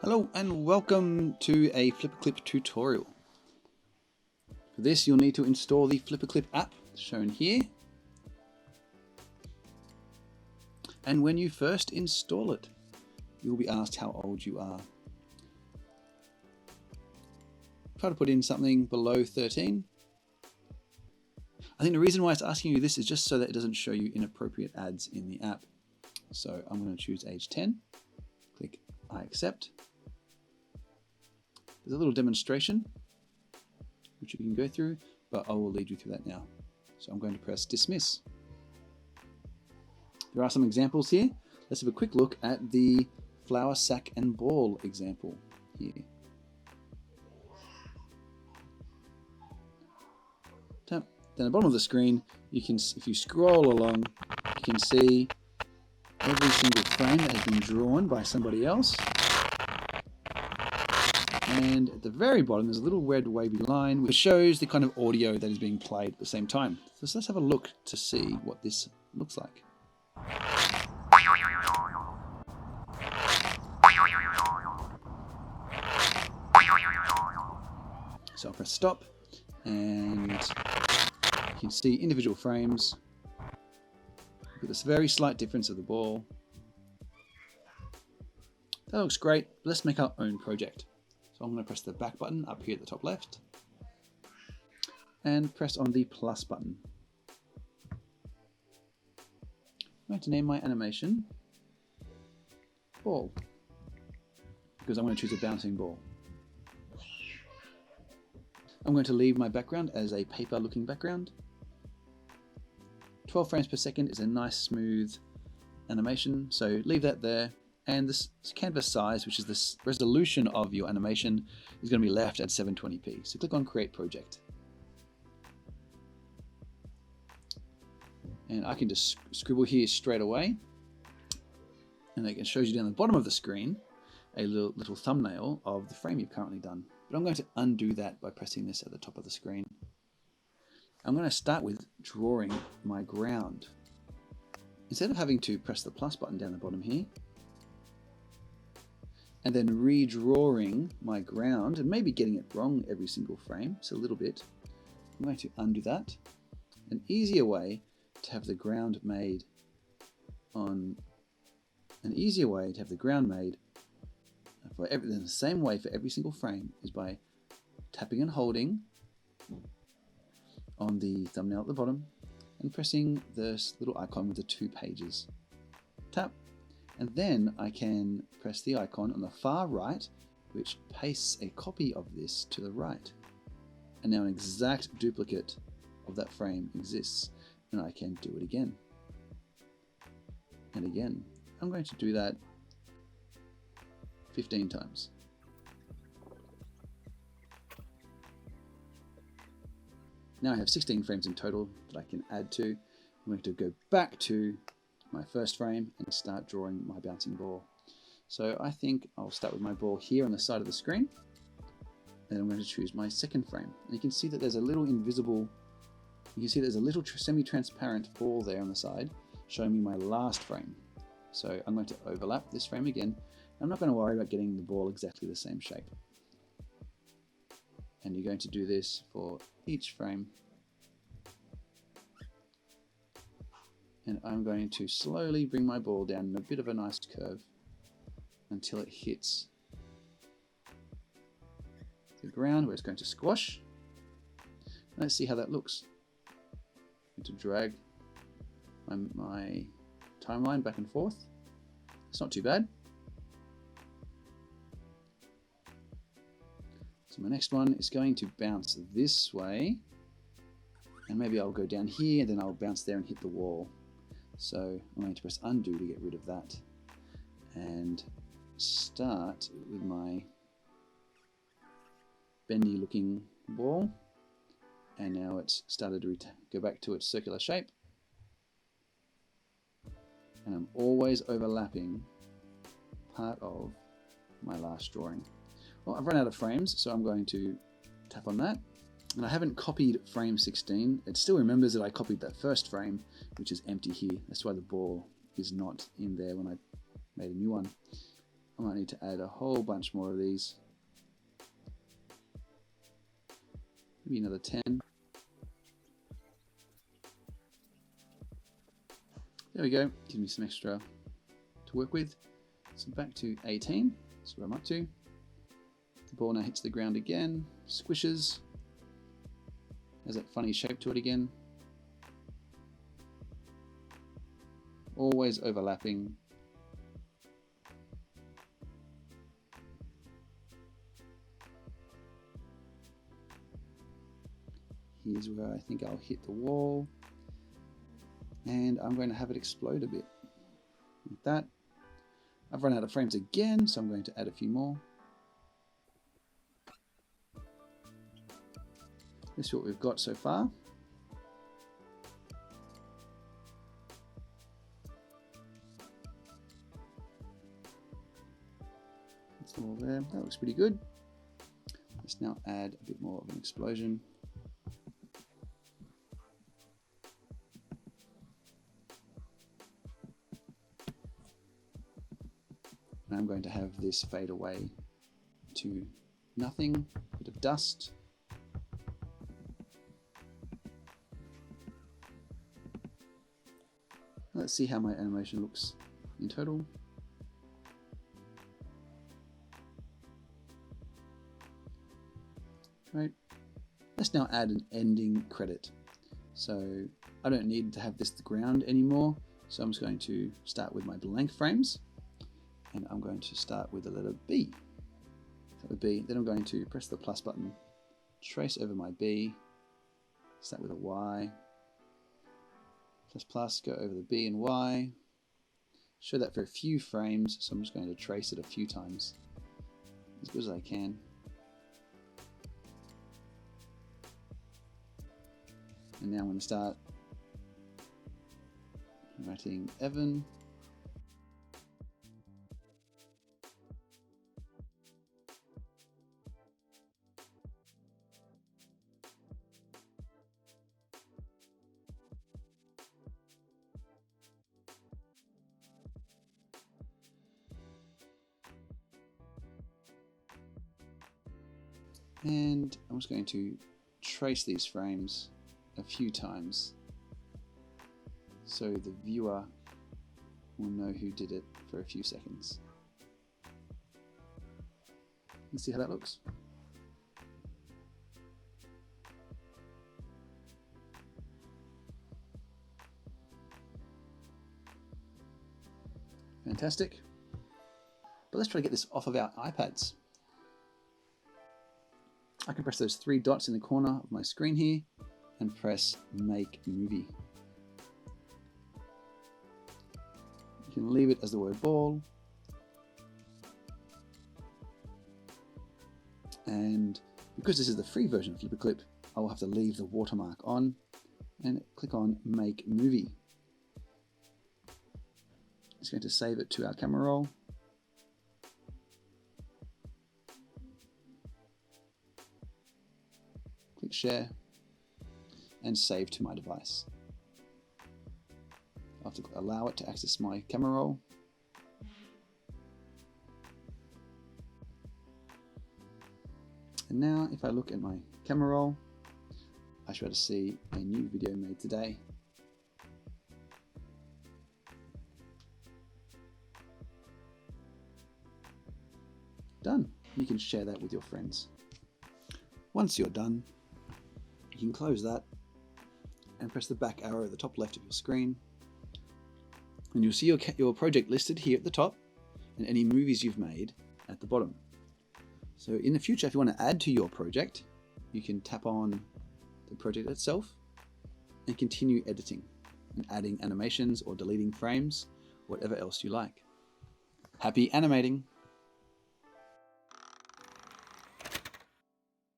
Hello and welcome to a Flipaclip tutorial. For this you'll need to install the Flipaclip app shown here. And when you first install it, you'll be asked how old you are. Try to put in something below 13. I think the reason why it's asking you this is just so that it doesn't show you inappropriate ads in the app. So I'm going to choose age 10, click I accept. There's a little demonstration which you can go through, but I will lead you through that now. So I'm going to press dismiss. There are some examples here. Let's have a quick look at the flour sack and ball example here. Tap. Down the bottom of the screen, you can, if you scroll along, you can see every single frame that has been drawn by somebody else. And at the very bottom, there's a little red wavy line which shows the kind of audio that is being played at the same time. So let's have a look to see what this looks like. So I'll press stop, and you can see individual frames. Look at this very slight difference of the ball. That looks great. Let's make our own project. So I'm going to press the back button up here at the top left and press on the plus button. I'm going to name my animation ball because I'm going to choose a bouncing ball. I'm going to leave my background as a paper looking background. 12 frames per second is a nice smooth animation, so leave that there. And this canvas size, which is the resolution of your animation, is going to be left at 720p. So click on Create Project. And I can just scribble here straight away. And it shows you down the bottom of the screen a little thumbnail of the frame you've currently done. But I'm going to undo that by pressing this at the top of the screen. I'm going to start with drawing my ground. Instead of having to press the plus button down the bottom here, and then redrawing my ground and maybe getting it wrong every single frame, just a little bit, I'm going to undo that. An easier way to have the ground made for everything the same way for every single frame is by tapping and holding on the thumbnail at the bottom and pressing this little icon with the 2 pages. Tap. And then I can press the icon on the far right, which pastes a copy of this to the right. And now an exact duplicate of that frame exists, and I can do it again. And again. I'm going to do that 15 times. Now I have 16 frames in total that I can add to. I'm going to go back to my first frame and start drawing my bouncing ball. So I think I'll start with my ball here on the side of the screen. Then I'm going to choose my second frame. And you can see that there's a little invisible, you can see there's a little semi-transparent ball there on the side showing me my last frame. So I'm going to overlap this frame again. I'm not going to worry about getting the ball exactly the same shape. And you're going to do this for each frame. And I'm going to slowly bring my ball down in a bit of a nice curve until it hits the ground where it's going to squash. Let's see how that looks. I'm going to drag my timeline back and forth. It's not too bad. So my next one is going to bounce this way. And maybe I'll go down here and then I'll bounce there and hit the wall. So I'm going to press undo to get rid of that and start with my bendy looking ball, and now it's started to go back to its circular shape, and I'm always overlapping part of my last drawing. Well, I've run out of frames, so I'm going to tap on that. And I haven't copied frame 16. It still remembers that I copied that first frame, which is empty here. That's why the ball is not in there when I made a new one. I might need to add a whole bunch more of these. Maybe another 10. There we go, gives me some extra to work with. So back to 18, that's where I'm up to. The ball now hits the ground again, squishes, has that funny shape to it again. Always overlapping. Here's where I think I'll hit the wall, and I'm going to have it explode a bit. Like that. I've run out of frames again, so I'm going to add a few more. This is what we've got so far. It's all there. That looks pretty good. Let's now add a bit more of an explosion. And I'm going to have this fade away to nothing, a bit of dust. Let's see how my animation looks in total. Right. Let's now add an ending credit. So I don't need to have this the ground anymore. So I'm just going to start with my blank frames, and I'm going to start with the letter B. That would be, then I'm going to press the plus button, trace over my B, start with a Y, plus, go over the B and Y, show that for a few frames, so I'm just going to trace it a few times, as good as I can. And now I'm going to start writing Evan. And I'm just going to trace these frames a few times so the viewer will know who did it for a few seconds. Let's see how that looks. Fantastic. But let's try to get this off of our iPads. I can press those three dots in the corner of my screen here and press Make Movie. You can leave it as the word ball. And because this is the free version of Flipaclip, I will have to leave the watermark on and click on Make Movie. It's going to save it to our camera roll. Click Share and Save to my device. I'll have to allow it to access my camera roll. And now if I look at my camera roll, I should be able to see a new video made today. Done. You can share that with your friends. Once you're done, you can close that and press the back arrow at the top left of your screen. And you'll see your project listed here at the top and any movies you've made at the bottom. So in the future, if you want to add to your project, you can tap on the project itself and continue editing and adding animations or deleting frames, whatever else you like. Happy animating!